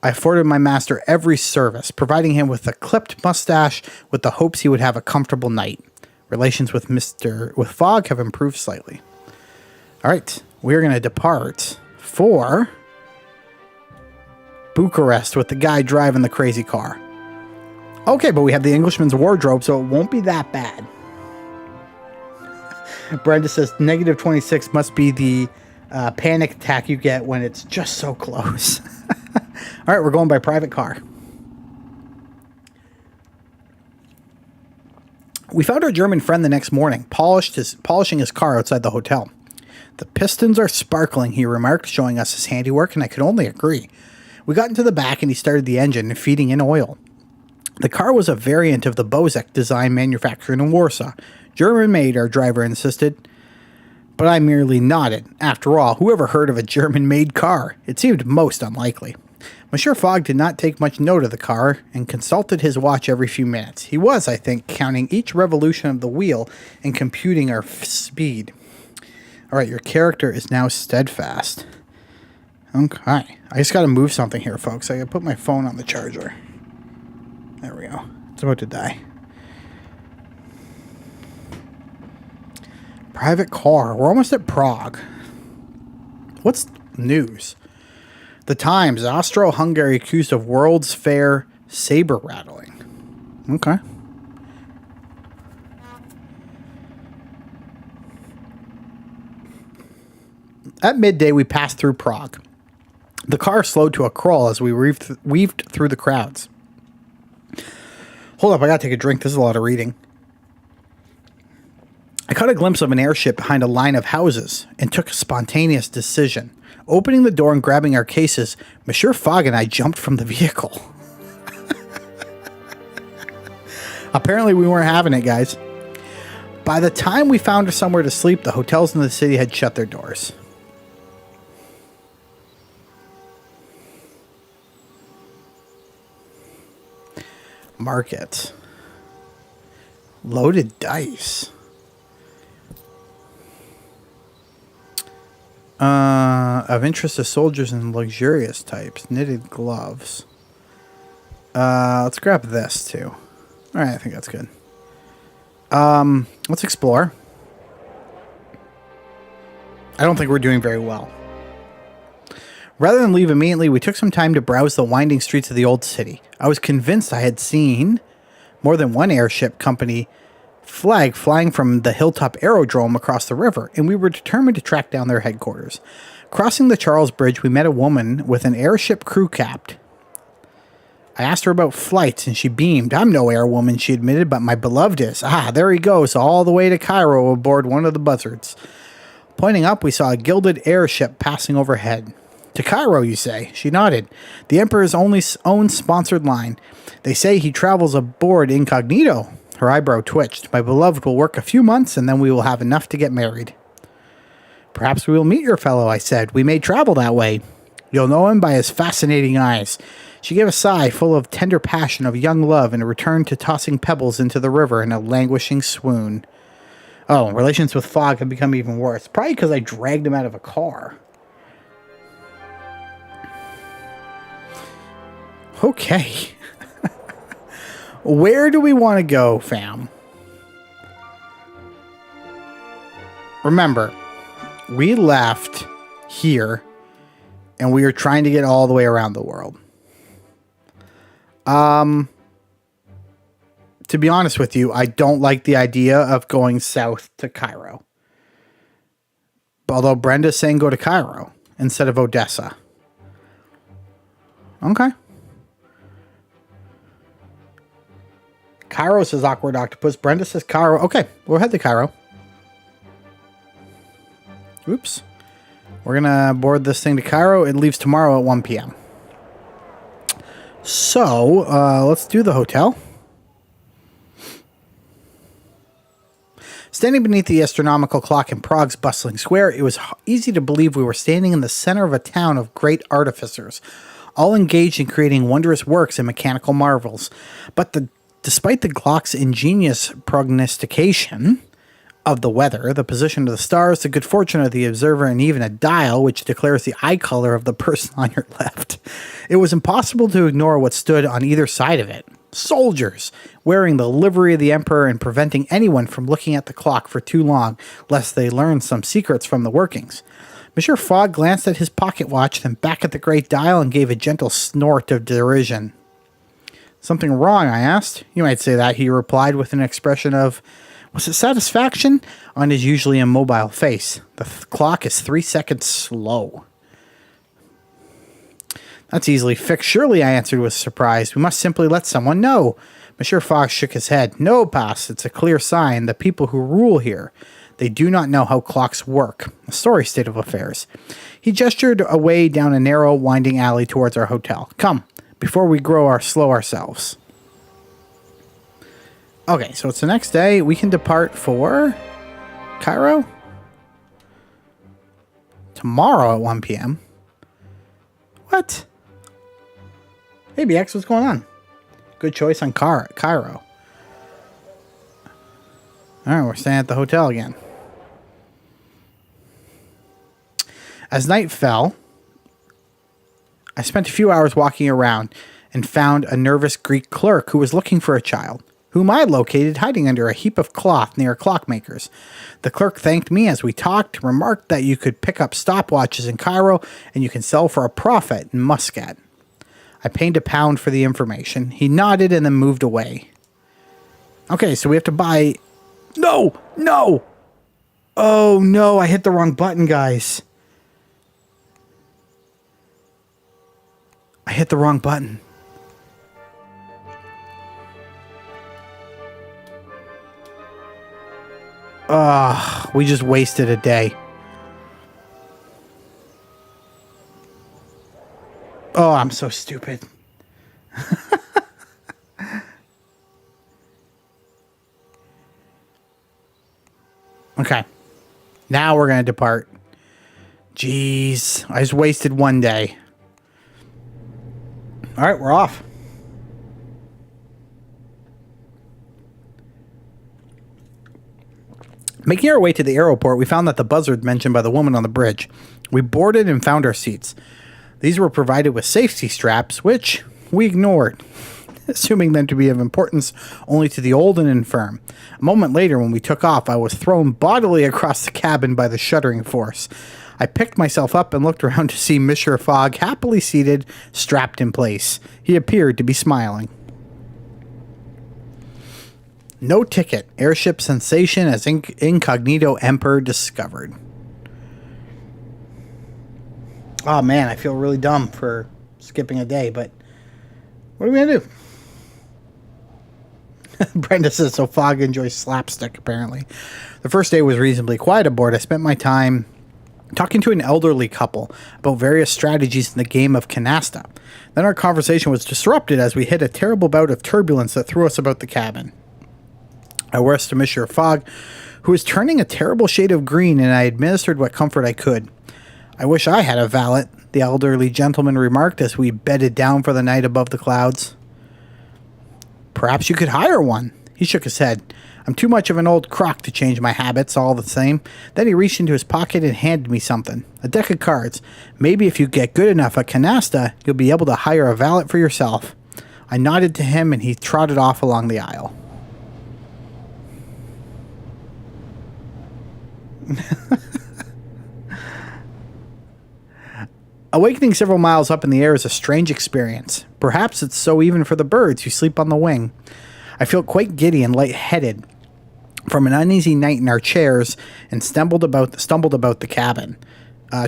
I afforded my master every service, providing him with a clipped mustache with the hopes he would have a comfortable night. Relations with Fogg have improved slightly. All right, we're going to depart for Bucharest with the guy driving the crazy car. Okay, but we have the Englishman's wardrobe, so it won't be that bad. Brenda says negative 26 must be the panic attack you get when it's just so close. All right, we're going by private car. We found our German friend the next morning, polishing his car outside the hotel. The pistons are sparkling, he remarked, showing us his handiwork, and I could only agree. We got into the back and he started the engine, feeding in oil. The car was a variant of the Bozek design manufactured in Warsaw. German-made, our driver insisted. But I merely nodded. After all, who ever heard of a German-made car? It seemed most unlikely. Monsieur Fogg did not take much note of the car and consulted his watch every few minutes. He was, I think, counting each revolution of the wheel and computing our speed. All right, your character is now steadfast. Okay. I just got to move something here, folks. I got to put my phone on the charger. There we go. It's about to die. Private car. We're almost at Prague. What's news? The Times. Austro-Hungary accused of World's Fair saber rattling. Okay. At midday, we passed through Prague. The car slowed to a crawl as we weaved through the crowds. Hold up, I gotta take a drink. This is a lot of reading. I caught a glimpse of an airship behind a line of houses and took a spontaneous decision. Opening the door and grabbing our cases, Monsieur Fogg and I jumped from the vehicle. Apparently we weren't having it, guys. By the time we found somewhere to sleep, the hotels in the city had shut their doors. Market. Loaded dice. Of interest to soldiers and luxurious types. Knitted gloves. Let's grab this too. Alright, I think that's good. Let's explore. I don't think we're doing very well. Rather than leave immediately, we took some time to browse the winding streets of the old city. I was convinced I had seen more than one airship company flag flying from the hilltop aerodrome across the river, and we were determined to track down their headquarters. Crossing the Charles Bridge, we met a woman with an airship crew capped. I asked her about flights, and she beamed. I'm no airwoman, she admitted, but my beloved is. Ah, there he goes, all the way to Cairo aboard one of the buzzards. Pointing up, we saw a gilded airship passing overhead. To Cairo, you say? She nodded. The Emperor's own sponsored line. They say he travels aboard incognito. Her eyebrow twitched. My beloved will work a few months, and then we will have enough to get married. Perhaps we will meet your fellow, I said. We may travel that way. You'll know him by his fascinating eyes. She gave a sigh full of tender passion of young love and returned to tossing pebbles into the river in a languishing swoon. Oh, relations with Fogg have become even worse. Probably because I dragged him out of a car. Okay. Where do we want to go, fam? Remember, we left here and we are trying to get all the way around the world. To be honest with you, I don't like the idea of going south to Cairo. Although Brenda's saying go to Cairo instead of Odessa. Okay. Cairo says awkward octopus. Brenda says Cairo. Okay, we'll head to Cairo. Oops. We're going to board this thing to Cairo. It leaves tomorrow at 1 p.m. So, let's do the hotel. Standing beneath the astronomical clock in Prague's bustling square, it was easy to believe we were standing in the center of a town of great artificers, all engaged in creating wondrous works and mechanical marvels. But despite the clock's ingenious prognostication of the weather, the position of the stars, the good fortune of the observer, and even a dial which declares the eye color of the person on your left, it was impossible to ignore what stood on either side of it. Soldiers, wearing the livery of the emperor and preventing anyone from looking at the clock for too long, lest they learn some secrets from the workings. Monsieur Fogg glanced at his pocket watch, then back at the great dial and gave a gentle snort of derision. Something wrong, I asked. You might say that, he replied with an expression of, was it satisfaction, on his usually immobile face. The clock is 3 seconds slow. That's easily fixed, surely, I answered with surprise. We must simply let someone know. Monsieur Fogg shook his head. No, Pass, it's a clear sign. The people who rule here, they do not know how clocks work. A sorry state of affairs. He gestured away down a narrow, winding alley towards our hotel. Come, before we slow ourselves. Okay, so it's the next day. We can depart for Cairo? Tomorrow at 1 p.m. What? Hey, BX, what's going on? Good choice on Cairo. Alright, we're staying at the hotel again. As night fell, I spent a few hours walking around and found a nervous Greek clerk who was looking for a child, whom I located hiding under a heap of cloth near a clockmaker's. The clerk thanked me as we talked, remarked that you could pick up stopwatches in Cairo and you can sell for a profit in Muscat. I paid £1 for the information. He nodded and then moved away. Okay, so we have to buy... No! No! Oh, no, I hit the wrong button, guys. I hit the wrong button. Ugh, we just wasted a day. Oh, I'm so stupid. Okay. Now we're going to depart. Jeez, I just wasted one day. All right, we're off. Making our way to the airport, we found that the buzzard mentioned by the woman on the bridge. We boarded and found our seats. These were provided with safety straps, which we ignored, assuming them to be of importance only to the old and infirm. A moment later, when we took off, I was thrown bodily across the cabin by the shuddering force. I picked myself up and looked around to see Monsieur Fogg happily seated, strapped in place. He appeared to be smiling. No ticket. Airship sensation as incognito emperor discovered. Oh man, I feel really dumb for skipping a day, but what are we gonna do? Brenda says, so Fogg enjoys slapstick, apparently. The first day was reasonably quiet aboard. I spent my time talking to an elderly couple about various strategies in the game of canasta. Then our conversation was disrupted as we hit a terrible bout of turbulence that threw us about the cabin. I rushed to Monsieur Fogg, who was turning a terrible shade of green, and I administered what comfort I could. I wish I had a valet, the elderly gentleman remarked as we bedded down for the night above the clouds. Perhaps you could hire one. He shook his head. I'm too much of an old crock to change my habits all the same. Then he reached into his pocket and handed me something. A deck of cards. Maybe if you get good enough at canasta, you'll be able to hire a valet for yourself. I nodded to him and he trotted off along the aisle. Awakening several miles up in the air is a strange experience. Perhaps it's so even for the birds who sleep on the wing. I feel quite giddy and light-headed from an uneasy night in our chairs and stumbled about the cabin,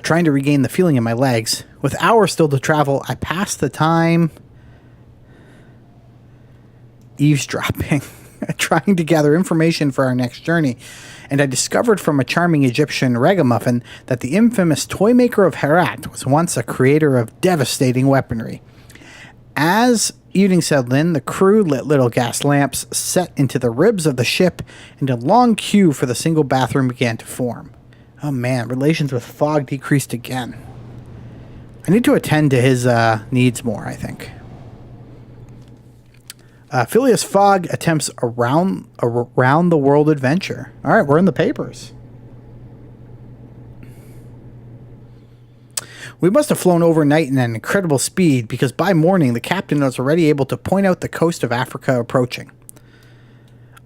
trying to regain the feeling in my legs. With hours still to travel, I passed the time eavesdropping, trying to gather information for our next journey, and I discovered from a charming Egyptian ragamuffin that the infamous toy maker of Herat was once a creator of devastating weaponry. As evening settled in, the crew lit little gas lamps set into the ribs of the ship, and a long queue for the single bathroom began to form. Oh man, relations with Fogg decreased again. I need to attend to his needs more, I think. Phileas Fogg attempts a round-the-world adventure. All right, we're in the papers. We must have flown overnight in an incredible speed because by morning the captain was already able to point out the coast of Africa approaching.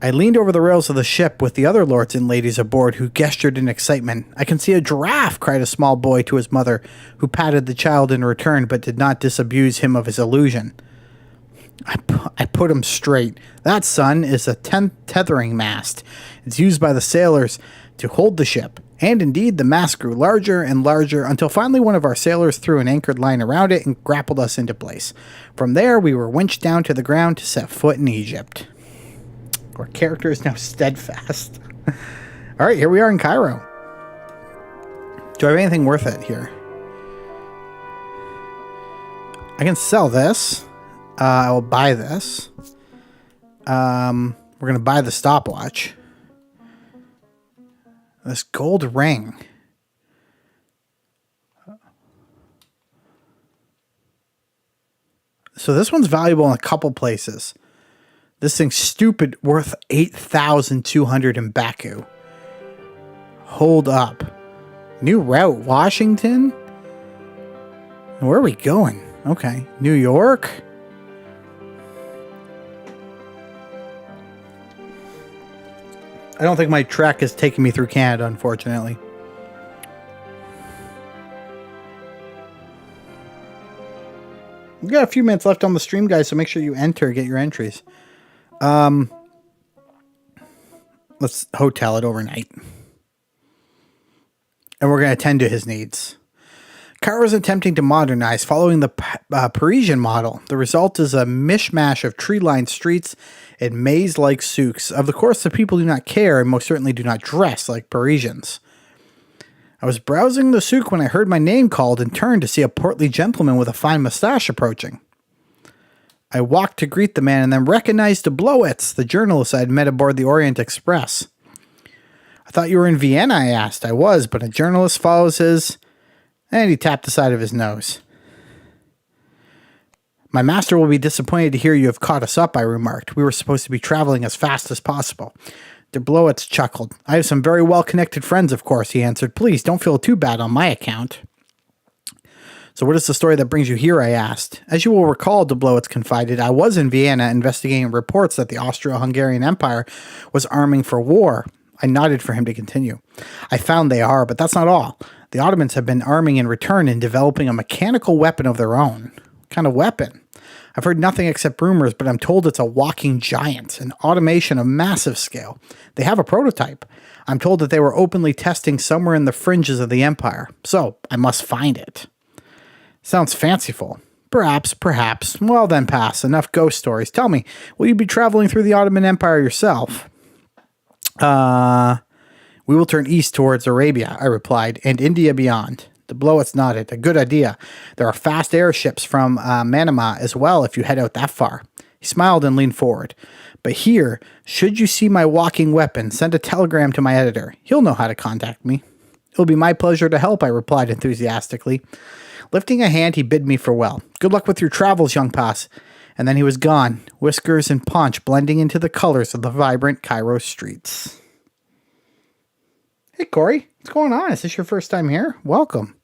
I leaned over the rails of the ship with the other lords and ladies aboard who gestured in excitement. I can see a giraffe, cried a small boy to his mother, who patted the child in return but did not disabuse him of his illusion. I put him straight. That, son, is a tethering mast. It's used by the sailors to hold the ship. And indeed, the mast grew larger and larger until finally one of our sailors threw an anchored line around it and grappled us into place. From there, we were winched down to the ground to set foot in Egypt. Our character is now steadfast. All right, here we are in Cairo. Do I have anything worth it here? I can sell this. I will buy this. We're going to buy the stopwatch. This gold ring. So this one's valuable in a couple places. This thing's stupid, worth 8,200 in Baku. Hold up. New route, Washington? Where are we going? Okay. New York? I don't think my track is taking me through Canada, unfortunately. We've got a few minutes left on the stream, guys, so make sure you get your entries. Let's hotel it overnight. And we're going to attend to his needs. Cairo is attempting to modernize, following the Parisian model. The result is a mishmash of tree-lined streets and maze-like souks. Of course, the people do not care and most certainly do not dress like Parisians. I was browsing the souk when I heard my name called and turned to see a portly gentleman with a fine mustache approaching. I walked to greet the man and then recognized Dublowitz, the journalist I had met aboard the Orient Express. I thought you were in Vienna, I asked. I was, but a journalist follows his... And he tapped the side of his nose. My master will be disappointed to hear you have caught us up, I remarked. We were supposed to be traveling as fast as possible. Dublowitz chuckled. I have some very well-connected friends, of course, he answered. Please, don't feel too bad on my account. So what is the story that brings you here, I asked. As you will recall, Dublowitz confided, I was in Vienna investigating reports that the Austro-Hungarian Empire was arming for war. I nodded for him to continue. I found they are, but that's not all. The Ottomans have been arming in return and developing a mechanical weapon of their own. What kind of weapon? I've heard nothing except rumors, but I'm told it's a walking giant, an automation of massive scale. They have a prototype. I'm told that they were openly testing somewhere in the fringes of the empire. So, I must find it. Sounds fanciful. Perhaps. Well then, pass. Enough ghost stories. Tell me, will you be traveling through the Ottoman Empire yourself? We will turn east towards Arabia, I replied, and India beyond. Dublowitz nodded. A good idea. There are fast airships from Manama as well if you head out that far. He smiled and leaned forward. But here, should you see my walking weapon, send a telegram to my editor. He'll know how to contact me. It will be my pleasure to help, I replied enthusiastically. Lifting a hand, he bid me farewell. Good luck with your travels, young pass. And then he was gone, whiskers and paunch blending into the colors of the vibrant Cairo streets. Hey, Corey, what's going on? Is this your first time here? Welcome.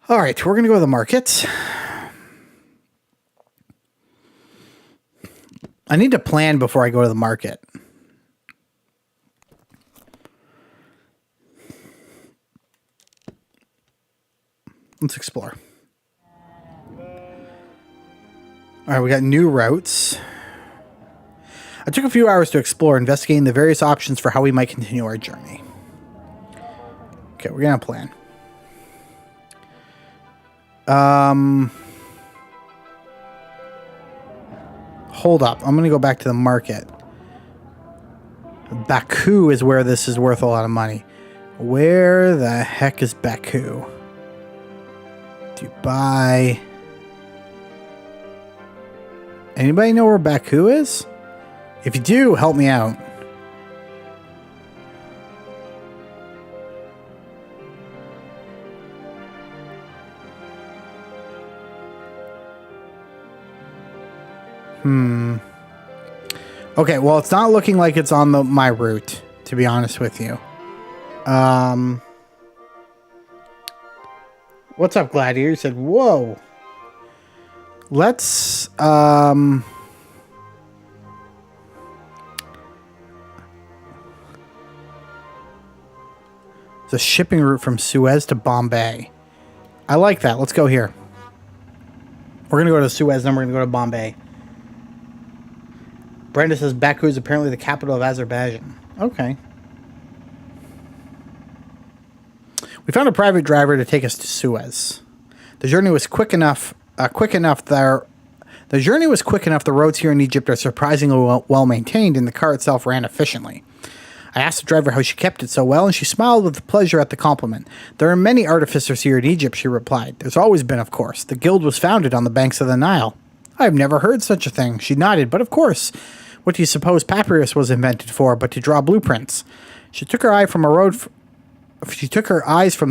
All right, we're going to go to the market. I need to plan before I go to the market. Let's explore. All right, we got new routes. I took a few hours to explore, investigating the various options for how we might continue our journey. Okay, we're going to plan. Hold up. I'm going to go back to the market. Baku is where this is worth a lot of money. Where the heck is Baku? Dubai. Anybody know where Baku is? If you do, help me out. Okay, well, it's not looking like it's on my route, to be honest with you. What's up, Gladiator? You said, whoa. Let's, It's a shipping route from Suez to Bombay. I like that. Let's go here. We're going to go to Suez, then we're going to go to Bombay. Brenda says Baku is apparently the capital of Azerbaijan. Okay. We found a private driver to take us to Suez. The journey was quick enough. The roads here in Egypt are surprisingly well maintained, and the car itself ran efficiently. I asked the driver how she kept it so well, and she smiled with pleasure at the compliment. There are many artificers here in Egypt, she replied. There's always been, of course. The guild was founded on the banks of the Nile. I've never heard such a thing. She nodded. But of course, what do you suppose papyrus was invented for but to draw blueprints? She took her eyes from the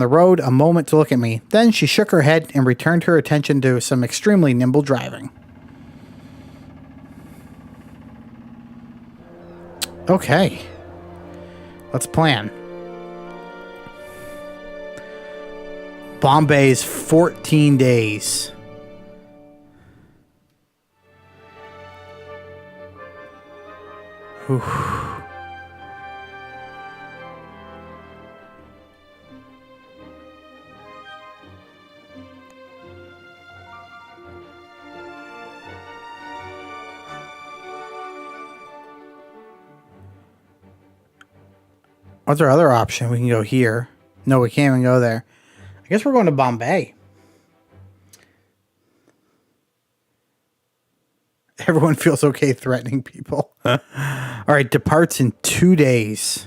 road a moment to look at me. Then she shook her head and returned her attention to some extremely nimble driving. Okay. Let's plan. Bombay's 14 days. Oof. What's our other option? We can go here. No, we can't even go there. I guess we're going to Bombay. Everyone feels okay threatening people. All right, departs in 2 days.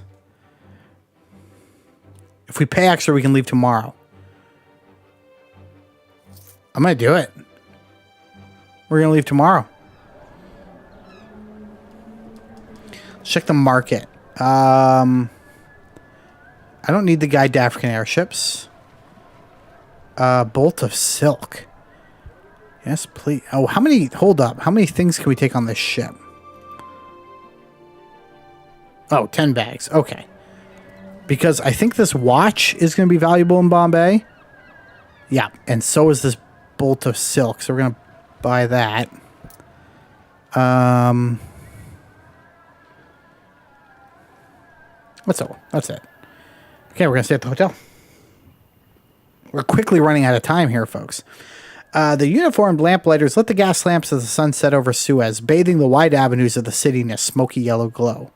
If we pay extra, we can leave tomorrow. I'm going to do it. We're going to leave tomorrow. Let's check the market. I don't need the guide to African airships. Bolt of silk. Yes, please. Oh, how many... Hold up. How many things can we take on this ship? Oh, 10 bags. Okay. Because I think this watch is going to be valuable in Bombay. Yeah, and so is this bolt of silk. So we're going to buy that. That's it. Okay, we're going to stay at the hotel. We're quickly running out of time here, folks. The uniformed lamplighters lit the gas lamps as the sun set over Suez, bathing the wide avenues of the city in a smoky yellow glow.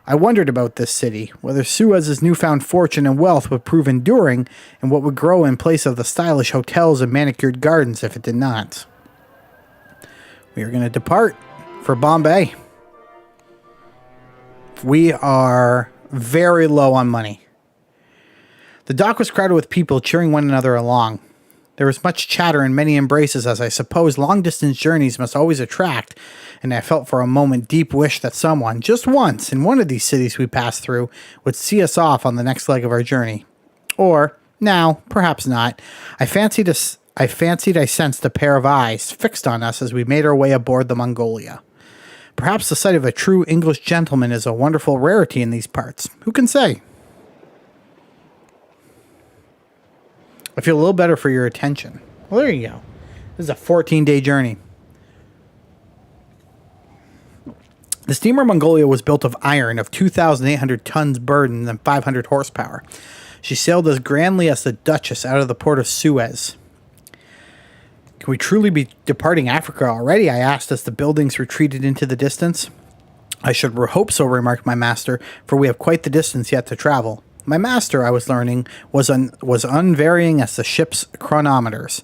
I wondered about this city, whether Suez's newfound fortune and wealth would prove enduring, and what would grow in place of the stylish hotels and manicured gardens if it did not. We are going to depart for Bombay. We are very low on money. The dock was crowded with people cheering one another along. There was much chatter and many embraces, as I suppose long-distance journeys must always attract, and I felt for a moment deep wish that someone, just once, in one of these cities we passed through, would see us off on the next leg of our journey. Or, now, perhaps not. I fancied I sensed a pair of eyes fixed on us as we made our way aboard the Mongolia. Perhaps the sight of a true English gentleman is a wonderful rarity in these parts. Who can say? I feel a little better for your attention. Well, there you go. This is a 14-day journey. The steamer Mongolia was built of iron of 2,800 tons burden and 500 horsepower. She sailed as grandly as the Duchess out of the port of Suez. Can we truly be departing Africa already? I asked as the buildings retreated into the distance. I should hope so, remarked my master, for we have quite the distance yet to travel. My master, I was learning, was unvarying as the ship's chronometers.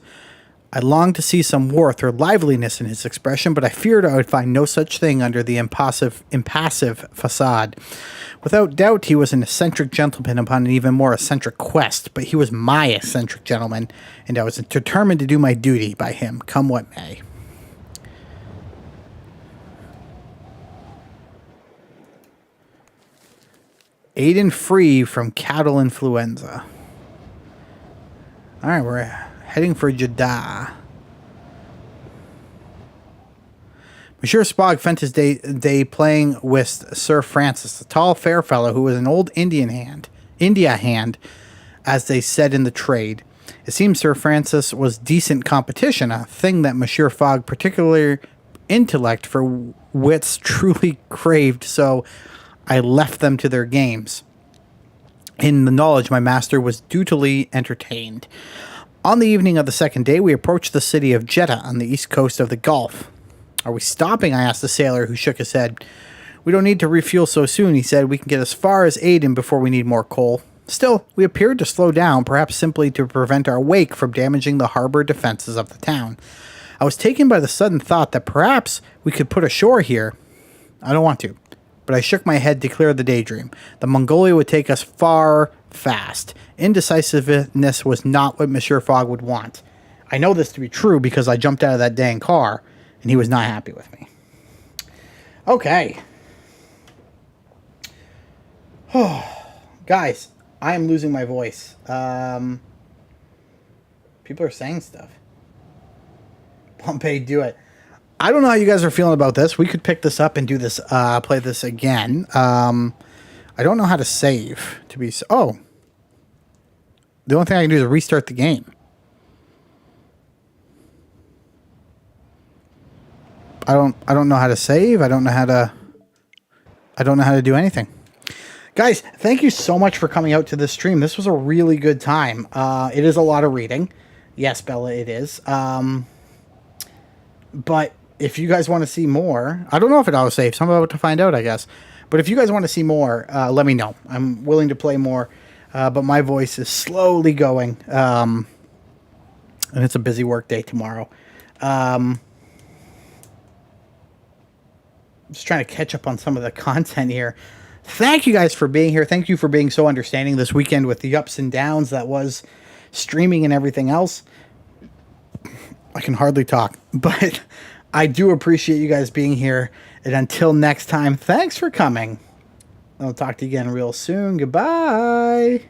I longed to see some warmth or liveliness in his expression, but I feared I would find no such thing under the impassive facade. Without doubt, he was an eccentric gentleman upon an even more eccentric quest, but he was my eccentric gentleman, and I was determined to do my duty by him, come what may. Aden free from cattle influenza. All right, we're heading for Jeddah. Monsieur Spogg spent his day playing with Sir Francis, a tall, fair fellow who was an old India hand, as they said in the trade. It seems Sir Francis was decent competition, a thing that Monsieur Fogg, particular intellect for wits, truly craved, so I left them to their games. in the knowledge my master was dutifully entertained. On the evening of the second day, we approached the city of Jeddah on the east coast of the Gulf. "Are we stopping?" I asked the sailor, who shook his head. "We don't need to refuel so soon," he said. "We can get as far as Aden before we need more coal." Still, we appeared to slow down, perhaps simply to prevent our wake from damaging the harbor defenses of the town. I was taken by the sudden thought that perhaps we could put ashore here. I don't want to, but I shook my head to clear the daydream. The Mongolia would take us far fast. Indecisiveness was not what Monsieur Fogg would want. I know this to be true because I jumped out of that dang car, and he was not happy with me. Okay. Guys, I am losing my voice. People are saying stuff. Pompey, do it. I don't know how you guys are feeling about this. We could pick this up and do this, play this again. I don't know how to save to be. Oh, the only thing I can do is restart the game. I don't know how to save. I don't know how to do anything. Guys, thank you so much for coming out to this stream. This was a really good time. It is a lot of reading. Yes, Bella, it is. But if you guys want to see more, I don't know if it auto-saves. I'm about to find out, I guess. But if you guys want to see more, let me know. I'm willing to play more. But my voice is slowly going. And it's a busy work day tomorrow. Just trying to catch up on some of the content here. Thank you guys for being here. Thank you for being so understanding this weekend with the ups and downs that was streaming and everything else. I can hardly talk, but I do appreciate you guys being here. And until next time, thanks for coming. I'll talk to you again real soon. Goodbye.